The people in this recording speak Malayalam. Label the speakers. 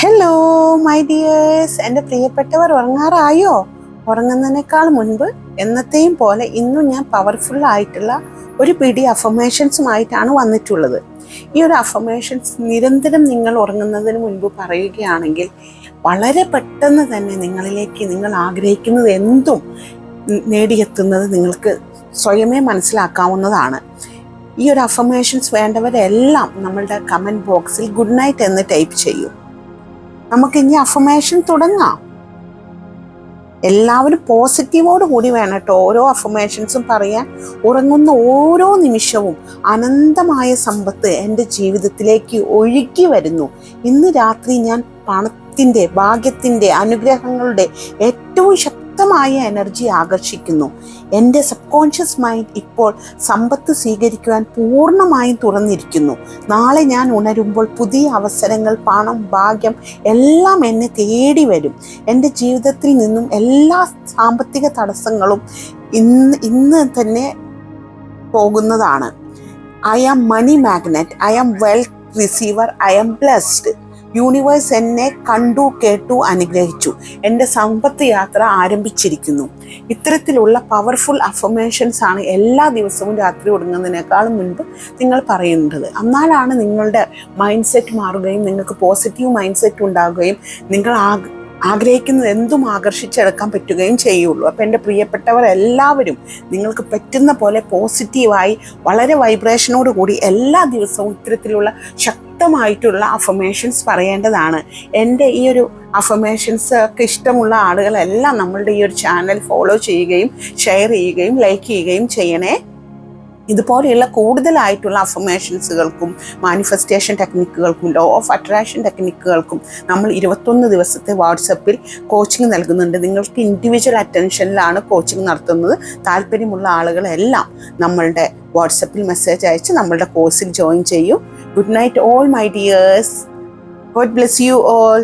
Speaker 1: ഹലോ മൈ ഡിയേഴ്സ്, എൻ്റെ പ്രിയപ്പെട്ടവർ ഉറങ്ങാറായോ? ഉറങ്ങുന്നതിനേക്കാൾ മുൻപ് എന്നത്തെയും പോലെ ഇന്നും ഞാൻ പവർഫുൾ ആയിട്ടുള്ള ഒരു പിടി അഫർമേഷൻസുമായിട്ടാണ് വന്നിട്ടുള്ളത്. ഈ ഒരു അഫർമേഷൻസ് നിരന്തരം നിങ്ങൾ ഉറങ്ങുന്നതിന് മുൻപ് പറയുകയാണെങ്കിൽ വളരെ പെട്ടെന്ന് തന്നെ നിങ്ങളിലേക്ക് നിങ്ങൾ ആഗ്രഹിക്കുന്നത് എന്തും നേടിയെത്തുന്നത് നിങ്ങൾക്ക് സ്വയമേ മനസ്സിലാക്കാവുന്നതാണ്. ഈ ഒരു അഫർമേഷൻസ് വേണ്ടവരെല്ലാം നമ്മളുടെ കമൻറ്റ് ബോക്സിൽ ഗുഡ് നൈറ്റ് എന്ന് ടൈപ്പ് ചെയ്യൂ. നമുക്ക് ഇനി അഫർമേഷൻ തുടങ്ങാം. എല്ലാവരും പോസിറ്റീവോട് കൂടി വേണം കേട്ടോ ഓരോ അഫർമേഷൻസും പറയാൻ. ഉറങ്ങുന്ന ഓരോ നിമിഷവും അനന്തമായ സമ്പത്ത് എൻ്റെ ജീവിതത്തിലേക്ക് ഒഴുകി വരുന്നു. ഇന്ന് രാത്രി ഞാൻ പണത്തിൻ്റെ, ഭാഗ്യത്തിൻ്റെ, അനുഗ്രഹങ്ങളുടെ ഏറ്റവും ശക്തമായ എനർജി ആകർഷിക്കുന്നു. എൻ്റെ സബ് കോൺഷ്യസ് മൈൻഡ് ഇപ്പോൾ സമ്പത്ത് സ്വീകരിക്കുവാൻ പൂർണ്ണമായും തുറന്നിരിക്കുന്നു. നാളെ ഞാൻ ഉണരുമ്പോൾ പുതിയ അവസരങ്ങൾ, പണം, ഭാഗ്യം എല്ലാം എന്നെ തേടി വരും. എൻ്റെ ജീവിതത്തിൽ നിന്നും എല്ലാ സാമ്പത്തിക തടസ്സങ്ങളും ഇന്ന് തന്നെ പോകുന്നതാണ്. I am money magnet, I am wealth receiver, I am blessed. Universe എന്നെ കണ്ടു, കേട്ടു, അനുഗ്രഹിച്ചു. എൻ്റെ സമ്പത്ത് യാത്ര ആരംഭിച്ചിരിക്കുന്നു. ഇത്തരത്തിലുള്ള പവർഫുൾ അഫർമേഷൻസ് ആണ് എല്ലാ ദിവസവും രാത്രി ഉറങ്ങുന്നതിനേക്കാളും മുൻപ് നിങ്ങൾ പറയുന്നത്. എന്നാലാണ് നിങ്ങളുടെ മൈൻഡ് സെറ്റ് മാറുകയും നിങ്ങൾക്ക് പോസിറ്റീവ് മൈൻഡ് സെറ്റ് ഉണ്ടാകുകയും നിങ്ങൾ ആഗ്രഹിക്കുന്നത് എന്തും ആകർഷിച്ചെടുക്കാൻ പറ്റുകയും ചെയ്യുള്ളൂ. അപ്പോൾ എൻ്റെ പ്രിയപ്പെട്ടവർ എല്ലാവരും നിങ്ങൾക്ക് പറ്റുന്ന പോലെ പോസിറ്റീവായി വളരെ വൈബ്രേഷനോട് കൂടി എല്ലാ ദിവസവും ഇത്തരത്തിലുള്ള ശക്തമായിട്ടുള്ള അഫർമേഷൻസ് പറയേണ്ടതാണ്. എൻ്റെ ഈ ഒരു അഫർമേഷൻസ് ഒക്കെ ഇഷ്ടമുള്ള ആളുകളെല്ലാം നമ്മളുടെ ഈ ഒരു ചാനൽ ഫോളോ ചെയ്യുകയും ഷെയർ ചെയ്യുകയും ലൈക്ക് ചെയ്യുകയും ചെയ്യണേ. ഇതുപോലെയുള്ള കൂടുതലായിട്ടുള്ള അഫർമേഷൻസുകൾക്കും മാനിഫെസ്റ്റേഷൻ ടെക്നിക്കുകൾക്കും ലോ ഓഫ് അട്രാക്ഷൻ ടെക്നിക്കുകൾക്കും നമ്മൾ 21 ദിവസത്തെ വാട്സപ്പിൽ കോച്ചിങ് നൽകുന്നുണ്ട്. നിങ്ങൾക്ക് ഇൻഡിവിജ്വൽ അറ്റൻഷനിലാണ് കോച്ചിങ് നടത്തുന്നത്. താല്പര്യമുള്ള ആളുകളെല്ലാം നമ്മളുടെ വാട്സപ്പിൽ മെസ്സേജ് അയച്ച് നമ്മളുടെ കോഴ്സിൽ ജോയിൻ ചെയ്യൂ. Good night all my dears. God bless you all.